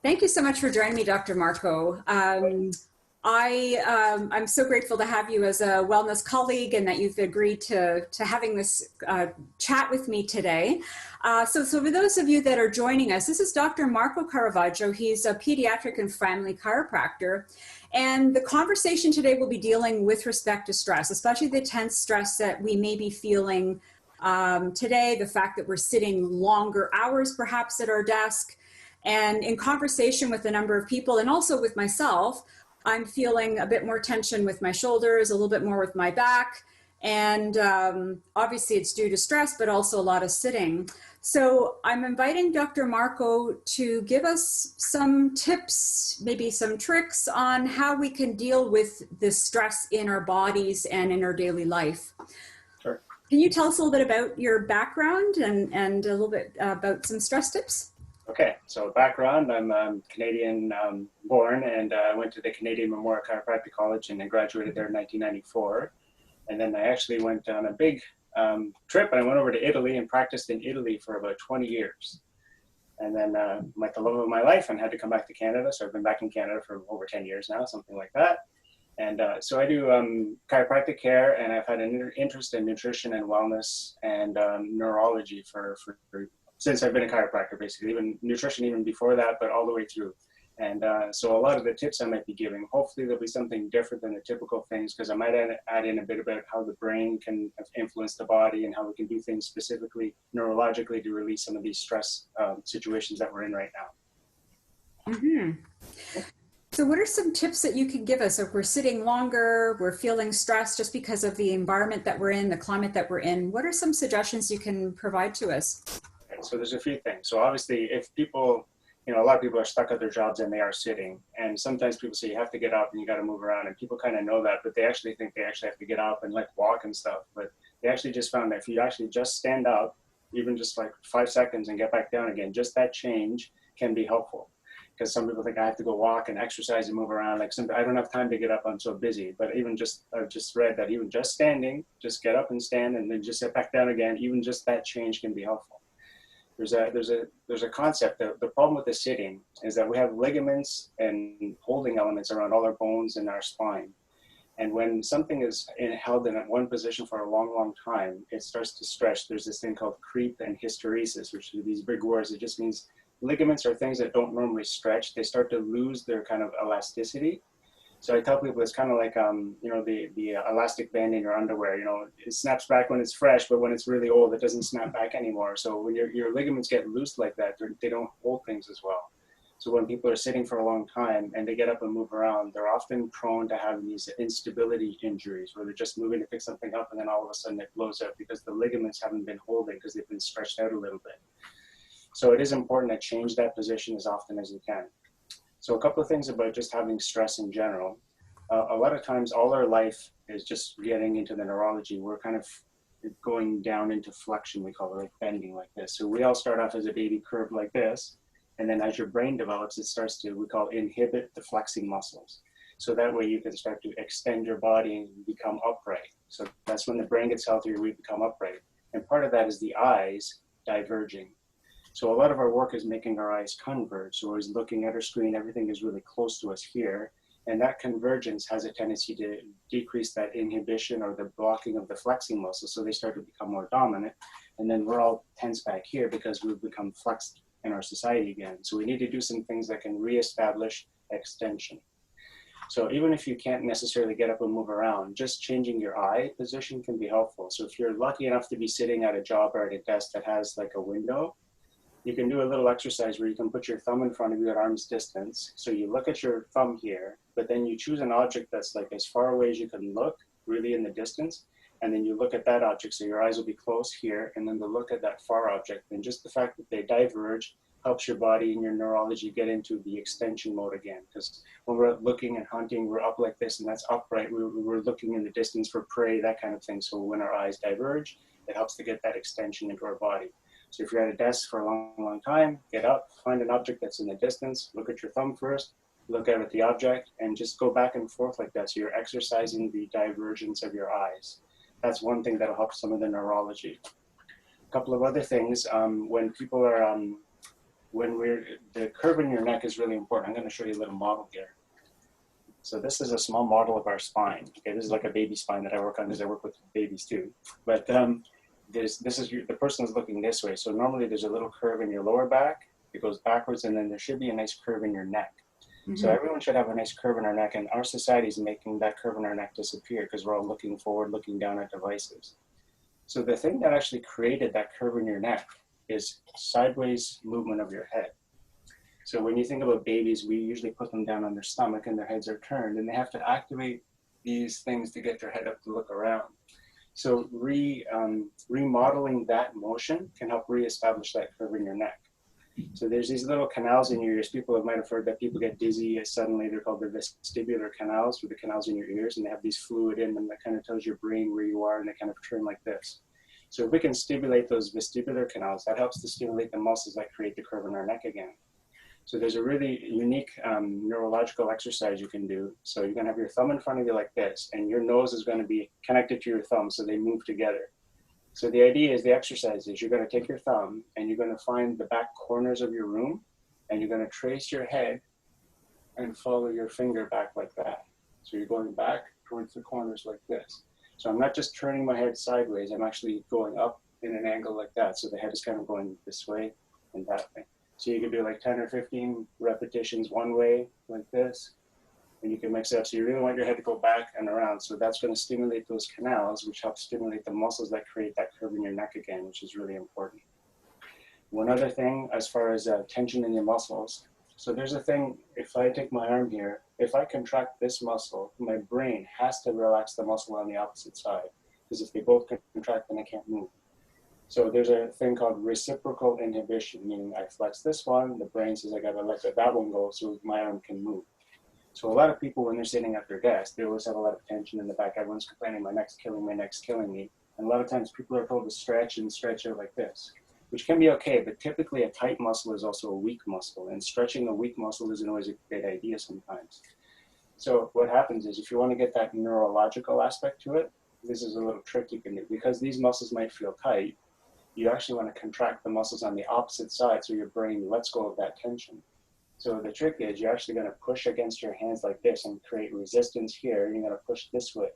Thank you so much for joining me, Dr. Marco. I'm so grateful to have you as a wellness colleague and that you've agreed to having this chat with me today. So for those of you that are joining us, this is Dr. Marco Caravaggio. He's a pediatric and family chiropractor. And the conversation today will be dealing with respect to stress, especially the tense stress that we may be feeling today, the fact that we're sitting longer hours perhaps at our desk. And in conversation with a number of people and also with myself, I'm feeling a bit more tension with my shoulders, a little bit more with my back. And obviously it's due to stress, but also a lot of sitting. So I'm inviting Dr. Marco to give us some tips, maybe some tricks on how we can deal with this stress in our bodies and in our daily life. Sure. Can you tell us a little bit about your background and a little bit about some stress tips? Okay, so background, I'm Canadian born, and I went to the Canadian Memorial Chiropractic College and I graduated there in 1994. And then I actually went on a big trip and I went over to Italy and practiced in Italy for about 20 years. And then met the love of my life and had to come back to Canada. So I've been back in Canada for over 10 years now, something like that. And so I do chiropractic care, and I've had an interest in nutrition and wellness and neurology since I've been a chiropractor, basically, even nutrition even before that, but all the way through. And so a lot of the tips I might be giving, hopefully there'll be something different than the typical things, because I might add in a bit about how the brain can influence the body and how we can do things specifically neurologically to release some of these stress situations that we're in right now. Mm-hmm. So what are some tips that you can give us if we're sitting longer, we're feeling stressed just because of the environment that we're in, the climate that we're in? What are some suggestions you can provide to us? So there's a few things. So obviously if people, a lot of people are stuck at their jobs and they are sitting, and sometimes people say you have to get up and you got to move around, and people kind of know that, but they actually think they actually have to get up and like walk and stuff. But they actually just found that if you actually just stand up, even just like 5 seconds and get back down again, just that change can be helpful. Because some people think I have to go walk and exercise and move around. Like I don't have time to get up, I'm so busy. But even I've just read that even just standing, just get up and stand and then just sit back down again, even just that change can be helpful. There's a concept that the problem with the sitting is that we have ligaments and holding elements around all our bones and our spine. And when something is held in one position for a long, long time, it starts to stretch. There's this thing called creep and hysteresis, which are these big words. It just means ligaments are things that don't normally stretch. They start to lose their kind of elasticity. So I tell people it's kind of like, the elastic band in your underwear. It snaps back when it's fresh, but when it's really old, it doesn't snap back anymore. So when your ligaments get loose like that, they don't hold things as well. So when people are sitting for a long time and they get up and move around, they're often prone to having these instability injuries where they're just moving to pick something up and then all of a sudden it blows out because the ligaments haven't been holding because they've been stretched out a little bit. So it is important to change that position as often as you can. So a couple of things about just having stress in general. A lot of times all our life is just getting into the neurology. We're kind of going down into flexion, we call it, like bending like this. So we all start off as a baby curved like this. And then as your brain develops, it starts to, we call inhibit the flexing muscles. So that way you can start to extend your body and become upright. So that's when the brain gets healthier, we become upright. And part of that is the eyes diverging. So a lot of our work is making our eyes converge. So we're looking at our screen, everything is really close to us here. And that convergence has a tendency to decrease that inhibition or the blocking of the flexing muscles. So they start to become more dominant. And then we're all tense back here because we've become flexed in our society again. So we need to do some things that can reestablish extension. So even if you can't necessarily get up and move around, just changing your eye position can be helpful. So if you're lucky enough to be sitting at a job or at a desk that has like a window, you can do a little exercise where you can put your thumb in front of you at arm's distance. So you look at your thumb here, but then you choose an object that's like as far away as you can look, really in the distance. And then you look at that object. So your eyes will be close here, and then to look at that far object. And just the fact that they diverge helps your body and your neurology get into the extension mode again. Because when we're looking and hunting, we're up like this, and that's upright. We're looking in the distance for prey, that kind of thing. So when our eyes diverge, it helps to get that extension into our body. So if you're at a desk for a long, long time, get up, find an object that's in the distance, look at your thumb first, look at the object, and just go back and forth like that. So you're exercising the divergence of your eyes. That's one thing that'll help some of the neurology. A couple of other things, when people are the curve in your neck is really important. I'm going to show you a little model here. So this is a small model of our spine. Okay, this is like a baby spine that I work on because I work with babies too. But the person is looking this way. So normally there's a little curve in your lower back. It goes backwards, and then there should be a nice curve in your neck. Mm-hmm. So everyone should have a nice curve in our neck, and our society is making that curve in our neck disappear because we're all looking forward, looking down at devices. So the thing that actually created that curve in your neck is sideways movement of your head. So when you think about babies, we usually put them down on their stomach and their heads are turned, and they have to activate these things to get their head up to look around. So remodeling that motion can help reestablish that curve in your neck. So there's these little canals in your ears. People might have heard that people get dizzy suddenly. They're called the vestibular canals, or the canals in your ears, and they have these fluid in them that kind of tells your brain where you are, and they kind of turn like this. So if we can stimulate those vestibular canals, that helps to stimulate the muscles that create the curve in our neck again. So there's a really unique neurological exercise you can do. So you're going to have your thumb in front of you like this, and your nose is going to be connected to your thumb, so they move together. So the idea is, the exercise is, you're going to take your thumb and you're going to find the back corners of your room, and you're going to trace your head and follow your finger back like that. So you're going back towards the corners like this. So I'm not just turning my head sideways, I'm actually going up in an angle like that. So the head is kind of going this way and that way. So you can do like 10 or 15 repetitions one way, like this, and you can mix it up. So you really want your head to go back and around. So that's going to stimulate those canals, which helps stimulate the muscles that create that curve in your neck again, which is really important. One other thing, as far as tension in your muscles. So there's a thing, if I take my arm here, if I contract this muscle, my brain has to relax the muscle on the opposite side. Because if they both contract, then I can't move. So there's a thing called reciprocal inhibition, meaning I flex this one, the brain says I gotta let that one go so my arm can move. So a lot of people, when they're sitting at their desk, they always have a lot of tension in the back. Everyone's complaining, my neck's killing me. And a lot of times people are told to stretch and stretch out like this, which can be okay, but typically a tight muscle is also a weak muscle, and stretching a weak muscle isn't always a great idea sometimes. So what happens is, if you want to get that neurological aspect to it, this is a little trick you can do. Because these muscles might feel tight, you actually want to contract the muscles on the opposite side so your brain lets go of that tension. So the trick is, you're actually going to push against your hands like this and create resistance here. You're going to push this way.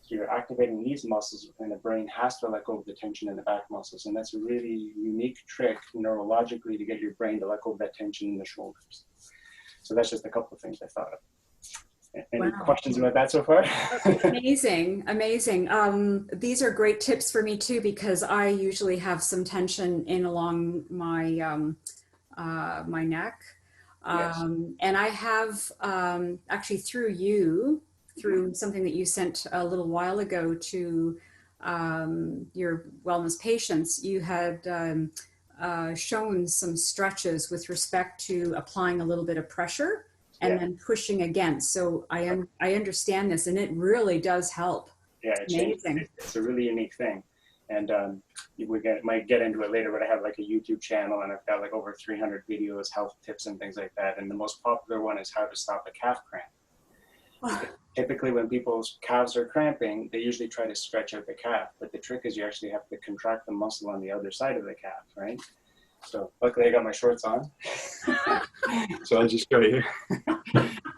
So you're activating these muscles, and the brain has to let go of the tension in the back muscles. And that's a really unique trick neurologically to get your brain to let go of that tension in the shoulders. So that's just a couple of things I thought of. Any questions about that so far? Amazing, amazing. These are great tips for me too, because I usually have some tension in along my my neck. Yes. And I have actually through something that you sent a little while ago to your wellness patients, you had shown some stretches with respect to applying a little bit of pressure and then pushing against. So I understand this, and it really does help. Yeah, it's a really unique thing. And might get into it later, but I have like a YouTube channel, and I've got like over 300 videos, health tips and things like that. And the most popular one is how to stop a calf cramp. Typically when people's calves are cramping, they usually try to stretch out the calf. But the trick is, you actually have to contract the muscle on the other side of the calf, right? So luckily I got my shorts on. So I'll just show you.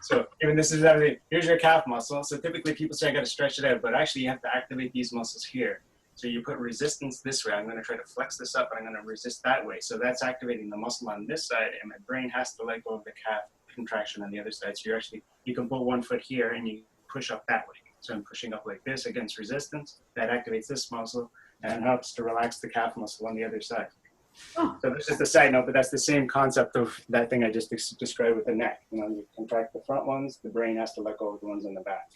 So even this is everything. Here's your calf muscle. So typically people say I got to stretch it out, but actually you have to activate these muscles here. So you put resistance this way. I'm going to try to flex this up, and I'm going to resist that way. So that's activating the muscle on this side, and my brain has to let go of the calf contraction on the other side. So you can put one foot here and you push up that way. So I'm pushing up like this against resistance. That activates this muscle and helps to relax the calf muscle on the other side. So that's just a side note, but that's the same concept of that thing I just described with the neck. You contract the front ones, the brain has to let go of the ones in the back.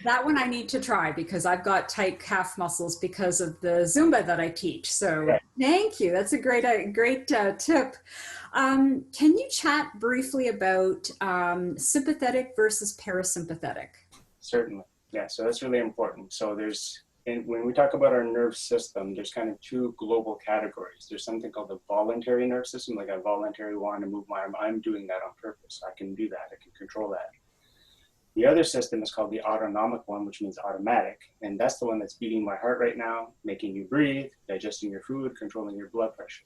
That one I need to try, because I've got tight calf muscles because of the Zumba that I teach. So Thank you. That's a great tip. Can you chat briefly about sympathetic versus parasympathetic? Certainly. Yeah, so that's really important. So when we talk about our nerve system, there's kind of two global categories. There's something called the voluntary nerve system, like I voluntarily want to move my arm. I'm doing that on purpose. I can do that. I can control that. The other system is called the autonomic one, which means automatic. And that's the one that's beating my heart right now, making you breathe, digesting your food, controlling your blood pressure.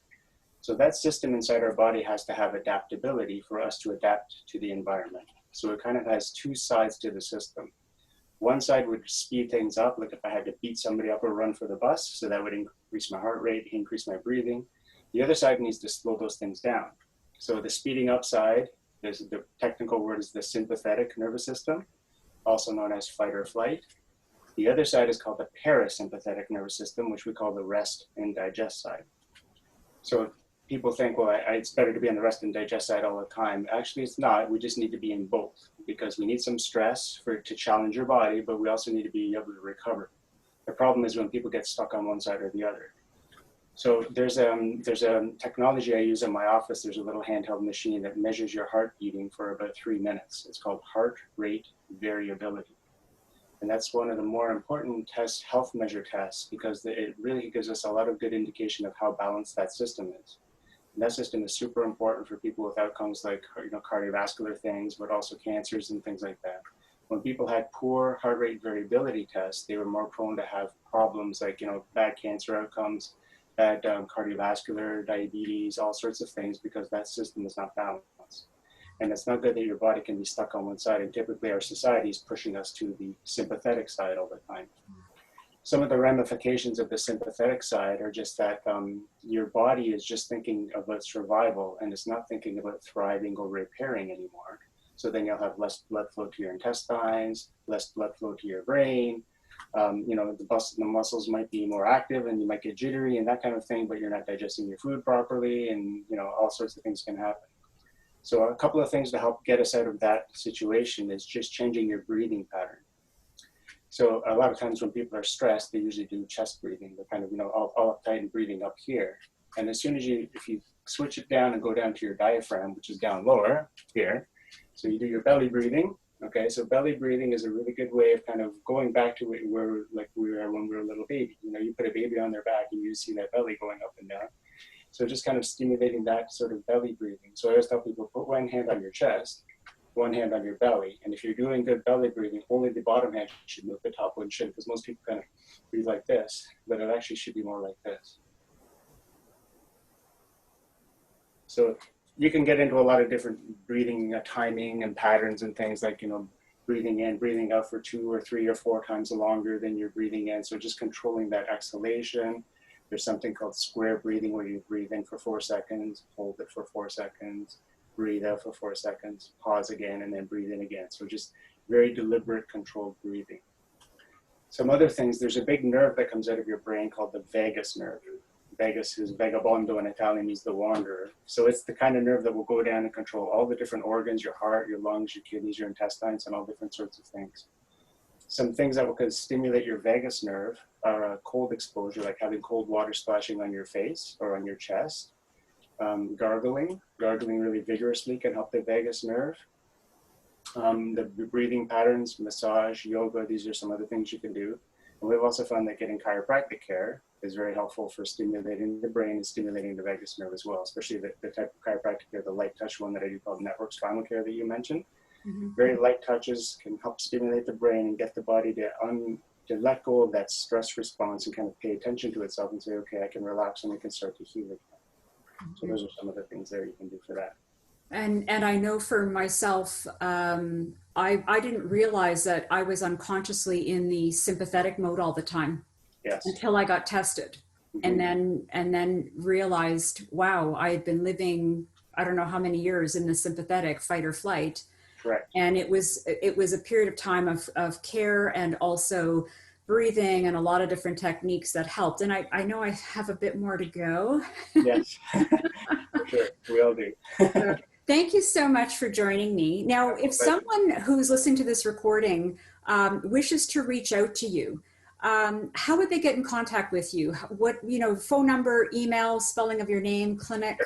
So that system inside our body has to have adaptability for us to adapt to the environment. So it kind of has two sides to the system. One side would speed things up, like if I had to beat somebody up or run for the bus, so that would increase my heart rate, increase my breathing. The other side needs to slow those things down. So the speeding up side, the technical word is the sympathetic nervous system, also known as fight or flight. The other side is called the parasympathetic nervous system, which we call the rest and digest side. So people think, well, it's better to be on the rest and digest side all the time. Actually, it's not. We just need to be in both, because we need some stress to challenge your body, but we also need to be able to recover. The problem is when people get stuck on one side or the other. So there's a technology I use in my office. There's a little handheld machine that measures your heart beating for about 3 minutes. It's called heart rate variability. And that's one of the more important tests, health measure tests, because it really gives us a lot of good indication of how balanced that system is. And that system is super important for people with outcomes like, cardiovascular things, but also cancers and things like that. When people had poor heart rate variability tests, they were more prone to have problems like, bad cancer outcomes, bad cardiovascular, diabetes, all sorts of things, because that system is not balanced. And it's not good that your body can be stuck on one side. And typically our society is pushing us to the sympathetic side all the time. Some of the ramifications of the sympathetic side are just that your body is just thinking about survival, and it's not thinking about thriving or repairing anymore. So then you'll have less blood flow to your intestines, less blood flow to your brain. The muscles might be more active and you might get jittery and that kind of thing, but you're not digesting your food properly, and all sorts of things can happen. So a couple of things to help get us out of that situation is just changing your breathing pattern. So a lot of times when people are stressed, they usually do chest breathing. They're kind of, all uptight and breathing up here. And as soon as if you switch it down and go down to your diaphragm, which is down lower here, so you do your belly breathing. Okay, so belly breathing is a really good way of kind of going back to where we were when we were a little baby. You put a baby on their back and you see that belly going up and down. So just kind of stimulating that sort of belly breathing. So I always tell people, put one hand on your chest, one hand on your belly. And if you're doing good belly breathing, only the bottom hand should move, the top one shouldn't, because most people kind of breathe like this, but it actually should be more like this. So you can get into a lot of different breathing timing and patterns and things like, breathing in, breathing out for 2 or 3 or 4 times longer than you're breathing in. So just controlling that exhalation. There's something called square breathing, where you breathe in for 4 seconds, hold it for 4 seconds, breathe out for 4 seconds, pause again, and then breathe in again. So just very deliberate, controlled breathing. Some other things, there's a big nerve that comes out of your brain called the vagus nerve. Vagus is vagabondo in Italian, means the wanderer. So it's the kind of nerve that will go down and control all the different organs, your heart, your lungs, your kidneys, your intestines, and all different sorts of things. Some things that will stimulate your vagus nerve are a cold exposure, like having cold water splashing on your face or on your chest. Gargling really vigorously can help the vagus nerve. The breathing patterns, massage, yoga, these are some other things you can do. And we've also found that getting chiropractic care is very helpful for stimulating the brain and stimulating the vagus nerve as well, especially the type of chiropractic care, the light touch one that I do called network spinal care that you mentioned. Mm-hmm. Very light touches can help stimulate the brain and get the body to let go of that stress response and kind of pay attention to itself and say, okay, I can relax and I can start to heal again. Mm-hmm. So those are some of the things there you can do for that. And I know for myself, I didn't realize that I was unconsciously in the sympathetic mode all the time. Yes. Until I got tested. Mm-hmm. and then realized, wow, I had been living, I don't know how many years in the sympathetic fight or flight. Correct. And it was a period of time of care and also breathing and a lot of different techniques that helped. And I know I have a bit more to go. Yes, for sure. We all do. So, thank you so much for joining me. Now, if someone who's listening to this recording wishes to reach out to you, how would they get in contact with you? What, phone number, email, spelling of your name, clinic?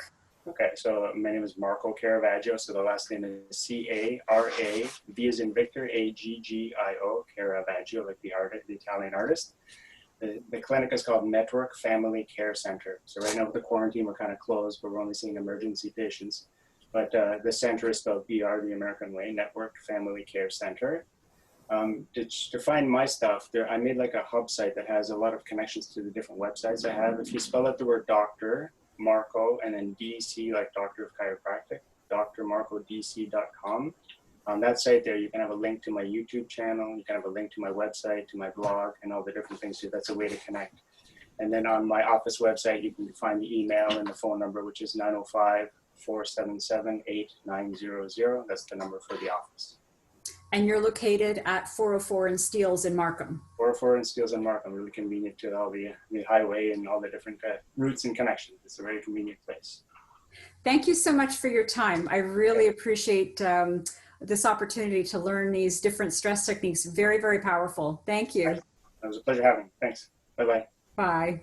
Okay, so my name is Marco Caravaggio. So the last name is C-A-R-A, V as in Victor, A-G-G-I-O, Caravaggio, like the Italian artist. The clinic is called Network Family Care Center. So right now with the quarantine, we're kind of closed, but we're only seeing emergency patients. But the center is spelled BR, the American way, Network Family Care Center. To find my stuff, I made like a hub site that has a lot of connections to the different websites I have. If you spell out the word doctor, Marco, and then DC, like Doctor of Chiropractic, drmarcodc.com. On that site there, you can have a link to my YouTube channel, you can have a link to my website, to my blog, and all the different things. So that's a way to connect. And then on my office website, you can find the email and the phone number, which is 905-477-8900. That's the number for the office. And you're located at 404 in Steeles in Markham. 404 in Steeles and Markham, really convenient to all the highway and all the different routes and connections. It's a very convenient place. Thank you so much for your time. I really appreciate this opportunity to learn these different stress techniques. Very, very powerful. Thank you. It was a pleasure having you. Thanks. Bye-bye. Bye.